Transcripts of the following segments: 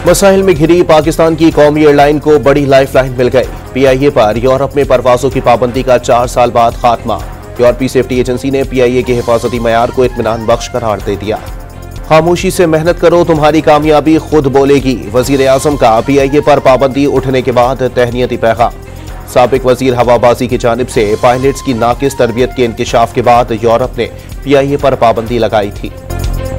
मसाइल में घिरी पाकिस्तान की कौमी एयरलाइन को बड़ी लाइफलाइन मिल गई। पीआईए पर यूरोप में परवाजों की पाबंदी का 4 साल बाद खात्मा। यूरोपीय सेफ्टी एजेंसी ने पीआईए के हिफाजती मयार को इत्मीनान बख्श करार दे दिया। खामोशी से मेहनत करो, तुम्हारी कामयाबी खुद बोलेगी। वजीर आजम का पीआईए पर पाबंदी उठने के बाद तहनीती पैगाम। साबिक वजीर हवाबाजी की जानिब से पायलट्स की नाकिस तरबियत के इंकशाफ के बाद यूरोप ने पीआईए पर पाबंदी लगाई थी।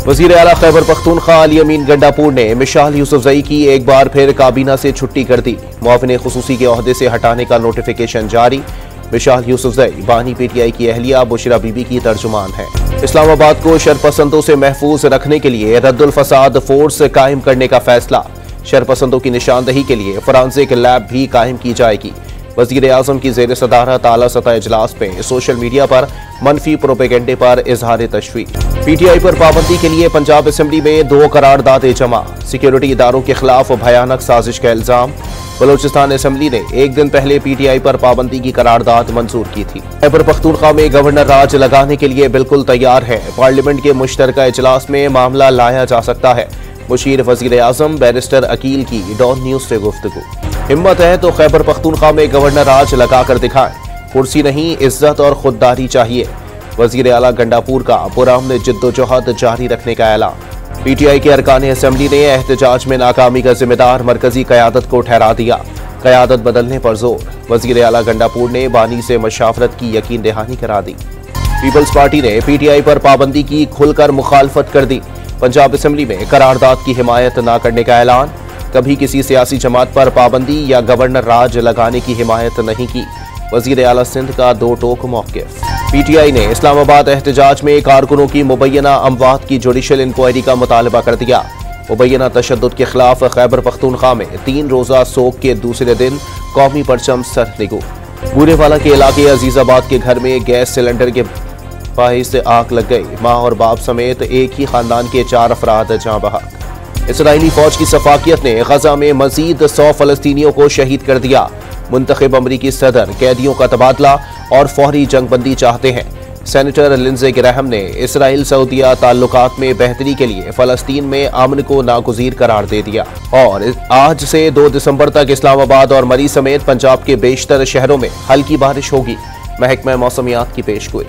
वजीर आला खैबर पख्तूनख्वा अली अमीन गंडापुर ने मिशाल यूसुफजई की एक बार फिर काबीना से छुट्टी कर दी। मुआविन खुसूसी के ओहदे से हटाने का नोटिफिकेशन जारी। मिशाल यूसुफजई बानी पीटीआई की अहलिया बुशरा बीबी की तर्जुमान है। इस्लामाबाद को शरपसंदों से महफूज रखने के लिए रद्दुल फसाद फोर्स कायम करने का फैसला। शरपसंदों की निशानदही के लिए फॉरेंसिक लैब भी कायम की जाएगी। वजीर आजम की जेर सदारत आला सतह इजलास में सोशल मीडिया पर मनफी प्रोपेगेंडे पर इजहार तशवीश। पीटीआई पर पाबंदी के लिए पंजाब असेंबली में 2 करारदादें जमा। सिक्योरिटी इदारों के खिलाफ भयानक साजिश का इल्जाम। बलोचिस्तान असेंबली ने एक दिन पहले पीटीआई पर पाबंदी की करारदाद मंजूर की थी। खैबर पख्तूनख्वा में गवर्नर राज लगाने के लिए बिल्कुल तैयार है। पार्लियामेंट के मुश्तरका इजलास में मामला लाया जा सकता है। मुशीर वजीर आजम बैरिस्टर अकील की डॉन न्यूज से गुफ्तगू। हिम्मत है तो खैबर पख्तूनख्वा में गवर्नर राज लगाकर दिखाएं। कुर्सी नहीं, इज्जत और खुददारी चाहिए। वजीर आला गंडापुर का पुरअमन जिद्दोजहद जारी रखने का ऐलान। पीटीआई के अरकान असेंबली ने एहतजाज में नाकामी का जिम्मेदार मरकजी क़यादत को ठहरा दिया। क़यादत बदलने पर जोर। वजीर आला गंडापुर ने बानी से मशावरत की यकीन दहानी करा दी। पीपल्स पार्टी ने पीटीआई पर पाबंदी की खुलकर मुखालफत कर दी। पंजाब असेंबली में करारदाद की हिमायत न करने का ऐलान। कभी किसी सियासी जमात पर पाबंदी या गवर्नर राज लगाने की हिमायत नहीं की। वजीर आला सिंध का 2 टोक मौक़िफ़। पीटीआई ने इस्लामाबाद एहतजाज में कारकुनों की मुबैना अमवात की जुडिशल इंक्वायरी का मुतालबा कर दिया। मुबैना तशद्दुद के खिलाफ खैबर पख्तूनख्वा में 3 रोज़ा सोग के दूसरे दिन कौमी परचम सरनिगू। बूरेवाला के इलाके अजीजाबाद के घर में गैस सिलेंडर के बाइस से आग लग गई। माँ और बाप समेत एक ही खानदान के 4 अफराद जाँ बहक। इसराइली फौज की सफाकियत ने गजा में मजीद 100 फलस्तीनियों को शहीद कर दिया। मुंतखब अमरीकी सदर कैदियों का तबादला और फौरी जंगबंदी चाहते हैं। सेनेटर लिंडसे ग्रैहम ने इसराइल सऊदिया ताल्लुकात में बेहतरी के लिए फलस्तीन में अमन को नागुज़ीर करार दे दिया। और आज से 2 दिसंबर तक इस्लामाबाद और मरी समेत पंजाब के बेशतर शहरों में हल्की बारिश होगी। महकमा मौसमियात की पेशगोई।